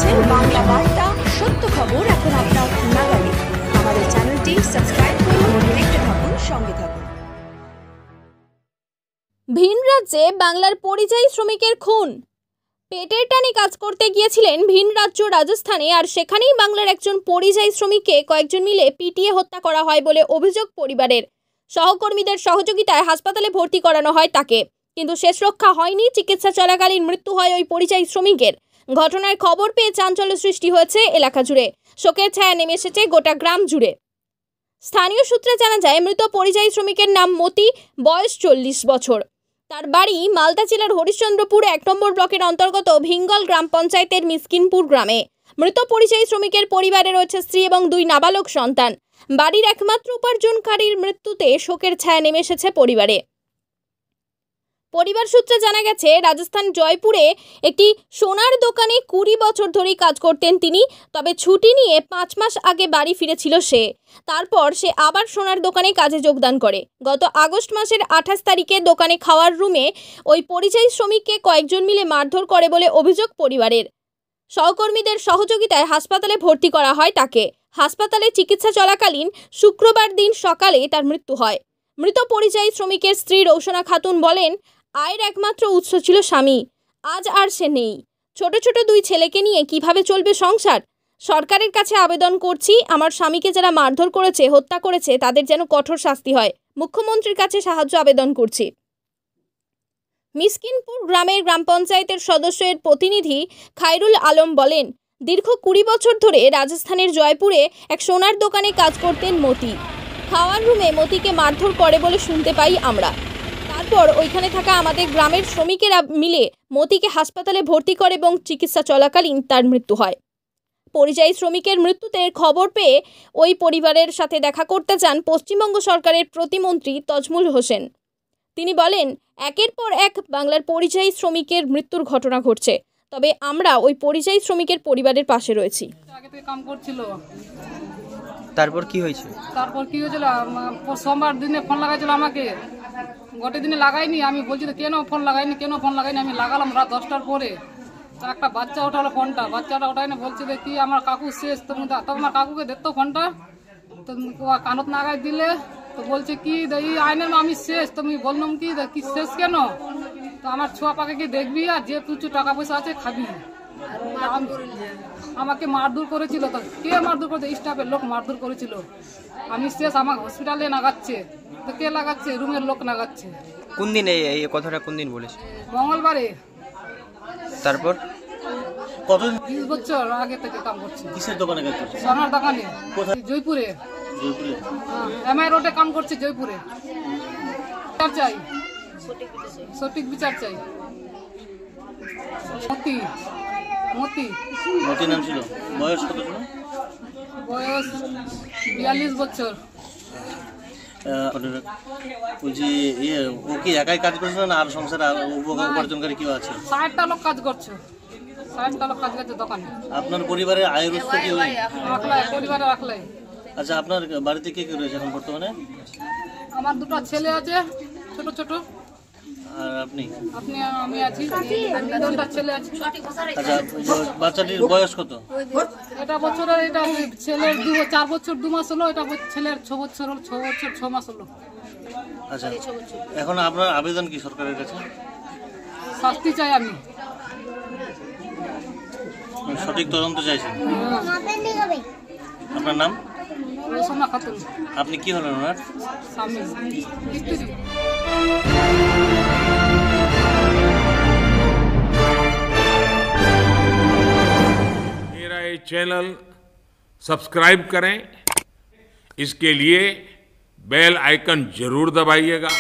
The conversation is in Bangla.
দেখছেন বাংলা বার্তা, সত্য খবর এখন আপনার নাগালে। আমাদের চ্যানেলটি সাবস্ক্রাইব করুন, দেখতে থাকুন, সঙ্গে থাকুন। ভিন রাজ্যে বাংলার পরিযায়ী শ্রমিকের খুন। পেটের টানে কাজ করতে গিয়েছিলেন ভিন রাজ্য রাজস্থানে, আর সেখানেই বাংলার একজন পরিযায়ী শ্রমিককে কয়েকজন মিলে পিটিয়ে হত্যা করা হয় বলে অভিযোগ পরিবারের। সহকর্মীদের সহযোগিতায় হাসপাতালে ভর্তি করানো হয় তাকে, কিন্তু শেষ রক্ষা হয়নি। চিকিৎসা চলাকালীন মৃত্যু হয় ওই পরিযায়ী শ্রমিকের। ঘটনার খবর পেয়ে চাঞ্চল্য সৃষ্টি হয়েছে এলাকা জুড়ে। শোকের ছায়া নেমে এসেছে গোটা গ্রাম জুড়ে। স্থানীয় সূত্রে জানা যায়, মৃত পরিযায়ী শ্রমিকের নাম মতি, বয়স 40 বছর। তার বাড়ি মালদা জেলার হরিশ্চন্দ্রপুর 1 নম্বর ব্লকের অন্তর্গত ভিঙ্গল গ্রাম পঞ্চায়েতের মিসকিনপুর গ্রামে। মৃত পরিযায়ী শ্রমিকের পরিবারে রয়েছে স্ত্রী এবং 2 নাবালক সন্তান। বাড়ির একমাত্র উপার্জনকারীর মৃত্যুতে শোকের ছায়া নেমে এসেছে পরিবারে। পরিবার সূত্রে জানা গেছে, রাজস্থান জয়পুরে একটি সোনার দোকানে 20 বছর ধরেই কাজ করতেন তিনি। তবে ছুটি নিয়ে 5 মাস আগে বাড়ি ফিরেছিল সে। তারপর সে আবার সোনার দোকানে কাজে যোগদান করে। গত আগস্ট মাসের 28 তারিখে দোকানে খাওয়ার রুমে ওই পরিযায়ী শ্রমিককে কয়েকজন মিলে মারধর করে বলে অভিযোগ পরিবারের। সহকর্মীদের সহযোগিতায় হাসপাতালে ভর্তি করা হয় তাকে। হাসপাতালে চিকিৎসা চলাকালীন শুক্রবার দিন সকালে তার মৃত্যু হয়। মৃত পরিযায়ী শ্রমিকের স্ত্রী রৌশনা খাতুন বলেন, আয়ের একমাত্র উৎস ছিল স্বামী, আজ আর সে নেই। ছোট ছোট 2 ছেলেকে নিয়ে কিভাবে চলবে সংসার? সরকারের কাছে আবেদন করছি, আমার স্বামীকে যারা মারধর করেছে, হত্যা করেছে, তাদের যেন কঠোর শাস্তি হয়। মুখ্যমন্ত্রীর কাছে সাহায্য আবেদন করছি। মিসকিনপুর গ্রামের গ্রাম পঞ্চায়েতের সদস্যের প্রতিনিধি খায়রুল আলম বলেন, দীর্ঘ 20 বছর ধরে রাজস্থানের জয়পুরে এক সোনার দোকানে কাজ করতেন মতি। খাওয়ার রুমে মতিকে মারধর করে বলে শুনতে পাই আমরা। তারপর ওইখানে থাকা আমাদের গ্রামের শ্রমিকেরা মিলে মতিকে হাসপাতালে ভর্তি করে এবং চিকিৎসা চলাকালীন তার মৃত্যু হয়। পরিযায়ী শ্রমিকের মৃত্যুতে খবর পেয়ে ওই পরিবারের সাথে দেখা করতে যান পশ্চিমবঙ্গ সরকারের প্রতিমন্ত্রী তজমুল হোসেন। তিনি বলেন, একের পর এক বাংলার পরিযায়ী শ্রমিকের মৃত্যুর ঘটনা ঘটছে, তবে আমরা ওই পরিযায়ী শ্রমিকের পরিবারের পাশে রয়েছি। আগে থেকে কাম করছিল। তারপর কি হয়েছে? হয়েছিল, সোমবার দিনে ফোন লাগাইছিল আমাকে। গোটে দিনে লাগাইনি। আমি বলছি কেন ফোন লাগাইনি। আমি লাগালাম রাত 10টার পরে। তো একটা বাচ্চা ওঠালো ফোনটা। বাচ্চাটা ওঠাই না, বলছে কি আমার কাকু শেষ। তোমার কাকুকে দেখতো ফোনটা, তো কানত নাগাই দিলে তো বলছে কি এই আইনের আমি শেষ। তুমি বললাম কি শেষ কেন? তো আমার ছোয়া পাকে কি দেখবি, আর যে প্রচুর টাকা পয়সা আছে খাবি। আমাকে মারধর করেছিল। তো কে মারধর করেছে? স্টাফের লোক মারধর করেছিল। আমি শেষ, আমাকে হসপিটালে লাগাচ্ছে। তো কে লাগাচ্ছে? রুমের লোক লাগাচ্ছে। কোন দিন এই কথাটা কোন দিন বলেছে? মঙ্গলবারে। তারপর কত 20 বছর আগে থেকে কাম করছি। কিসের দোকানে কাজ করছে? সোনার দোকানে। জয়পুরে। এমআই রোডে কাম করছে জয়পুরে। চাই সঠিক বিচার চাই। মতি নাম ছিল। বয়স কত ছিল? বয়স 42 বছর। বলছি ও কি একাই কাজ করছে না আর সংসারে উপার্জনকারী কেউ আছে? 60টা লোক কাজ করছে। 60টা লোক কাজ করছে দোকানে। আপনার পরিবারের আয়ের উৎস কি? পরিবারে রাখলাই। আচ্ছা, আপনার বাড়িতে কে কে রয়েছে এখন বর্তমানে? আমার 2টা ছেলে আছে, ছোট ছোট। আর আপনি? আমি আছি, 2টা ছেলে আছে। আচ্ছা, বাচ্চাটির বয়স কত? এটা বছরের, এটা ছেলের 4 বছর 2 মাস হলো। এটা ছেলের 6 বছর 6 মাস হলো। আচ্ছা, এখন আপনার আবেদন কি সরকারের কাছে? শাস্তি চাই আমি। সঠিক তদন্ত চাইছেন? আপনার নাম? রৌশনা খাতুন। আপনি কি হলেন ওনার? স্বামী, স্ত্রী। मेरा ये चैनल सब्सक्राइब करें, इसके लिए बेल आइकन जरूर दबाइएगा।